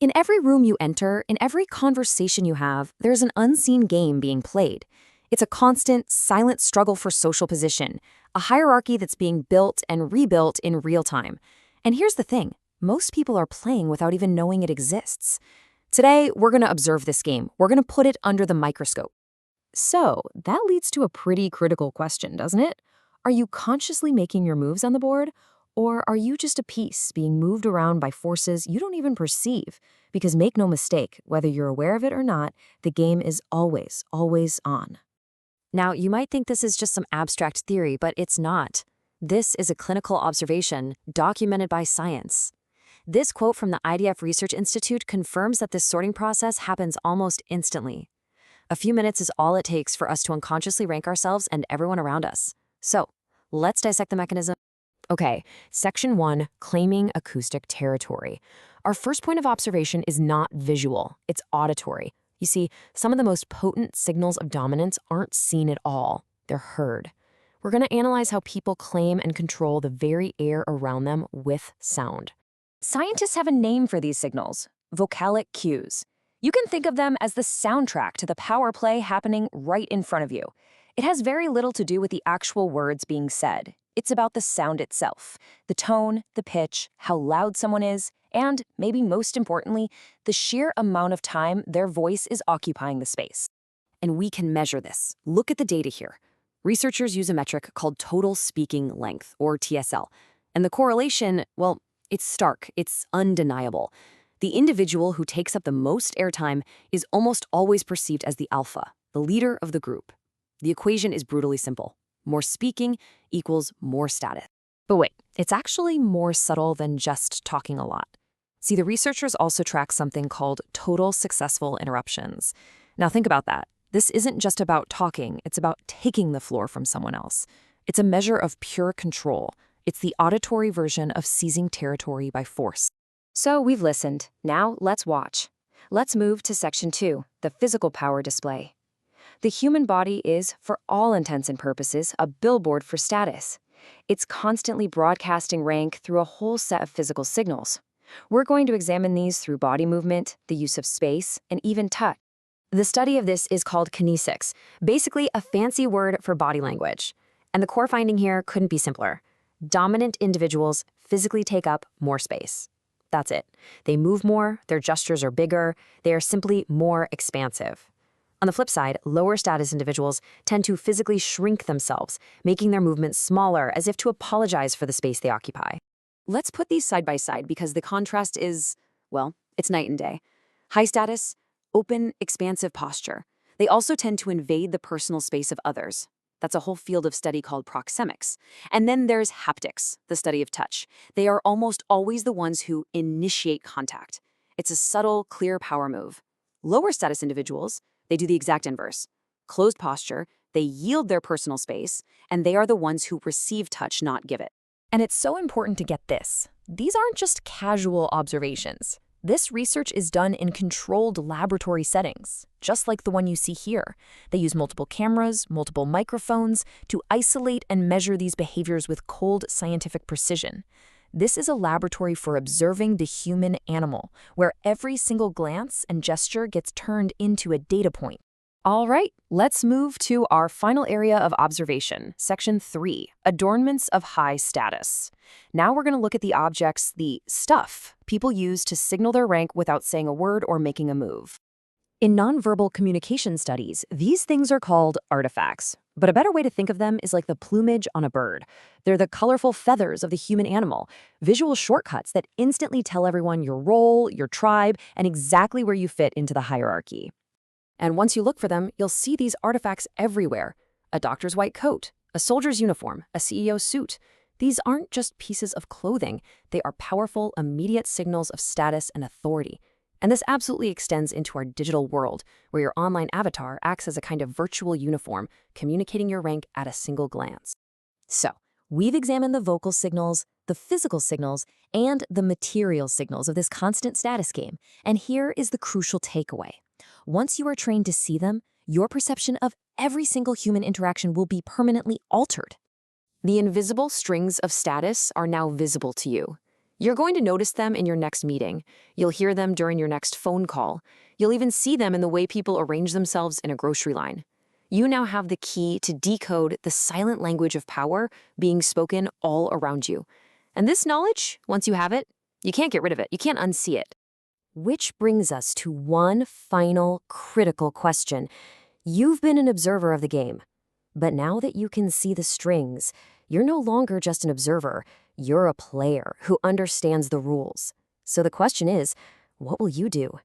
In every room you enter, in every conversation you have, there's an unseen game being played. It's a constant, silent struggle for social position, a hierarchy that's being built and rebuilt in real time. And here's the thing, most people are playing without even knowing it exists. Today, we're going to observe this game. We're going to put it under the microscope. So, that leads to a pretty critical question, doesn't it? Are you consciously making your moves on the board? Or are you just a piece being moved around by forces you don't even perceive? Because make no mistake, whether you're aware of it or not, the game is always, always on. Now, you might think this is just some abstract theory, but it's not. This is a clinical observation documented by science. This quote from the IDF Research Institute confirms that this sorting process happens almost instantly. A few minutes is all it takes for us to unconsciously rank ourselves and everyone around us. So, let's dissect the mechanism. Okay, Section 1, Claiming Acoustic Territory. Our first point of observation is not visual, it's auditory. You see, some of the most potent signals of dominance aren't seen at all, they're heard. We're going to analyze how people claim and control the very air around them with sound. Scientists have a name for these signals, vocalic cues. You can think of them as the soundtrack to the power play happening right in front of you. It has very little to do with the actual words being said. It's about the sound itself, the tone, the pitch, how loud someone is, and, maybe most importantly, the sheer amount of time their voice is occupying the space. And we can measure this. Look at the data here. Researchers use a metric called total speaking length, or TSL. And the correlation, well, it's stark, it's undeniable. The individual who takes up the most airtime is almost always perceived as the alpha, the leader of the group. The equation is brutally simple. More speaking equals more status. But wait, it's actually more subtle than just talking a lot. See, the researchers also track something called total successful interruptions. Now think about that. This isn't just about talking, it's about taking the floor from someone else. It's a measure of pure control. It's the auditory version of seizing territory by force. So we've listened. Now let's watch. Let's move to Section 2, the physical power display. The human body is, for all intents and purposes, a billboard for status. It's constantly broadcasting rank through a whole set of physical signals. We're going to examine these through body movement, the use of space, and even touch. The study of this is called kinesics, basically a fancy word for body language. And the core finding here couldn't be simpler. Dominant individuals physically take up more space. That's it. They move more, their gestures are bigger, they are simply more expansive. On the flip side, lower status individuals tend to physically shrink themselves, making their movements smaller as if to apologize for the space they occupy. Let's put these side by side because the contrast is, well, it's night and day. High status, open, expansive posture. They also tend to invade the personal space of others. That's a whole field of study called proxemics. And then there's haptics, the study of touch. They are almost always the ones who initiate contact. It's a subtle, clear power move. Lower status individuals, they do the exact inverse. Closed posture, they yield their personal space, and they are the ones who receive touch, not give it. And it's so important to get this. These aren't just casual observations. This research is done in controlled laboratory settings, just like the one you see here. They use multiple cameras, multiple microphones to isolate and measure these behaviors with cold scientific precision. This is a laboratory for observing the human animal, where every single glance and gesture gets turned into a data point. All right, let's move to our final area of observation, Section 3, Adornments of High Status. Now we're going to look at the objects, the stuff, people use to signal their rank without saying a word or making a move. In nonverbal communication studies, these things are called artifacts. But a better way to think of them is like the plumage on a bird. They're the colorful feathers of the human animal, visual shortcuts that instantly tell everyone your role, your tribe, and exactly where you fit into the hierarchy. And once you look for them, you'll see these artifacts everywhere. A doctor's white coat, a soldier's uniform, a CEO's suit. These aren't just pieces of clothing. They are powerful, immediate signals of status and authority. And this absolutely extends into our digital world, where your online avatar acts as a kind of virtual uniform, communicating your rank at a single glance. So, we've examined the vocal signals, the physical signals, and the material signals of this constant status game. And here is the crucial takeaway. Once you are trained to see them, your perception of every single human interaction will be permanently altered. The invisible strings of status are now visible to you. You're going to notice them in your next meeting. You'll hear them during your next phone call. You'll even see them in the way people arrange themselves in a grocery line. You now have the key to decode the silent language of power being spoken all around you. And this knowledge, once you have it, you can't get rid of it. You can't unsee it. Which brings us to one final critical question. You've been an observer of the game. But now that you can see the strings, you're no longer just an observer. You're a player who understands the rules. So the question is, what will you do?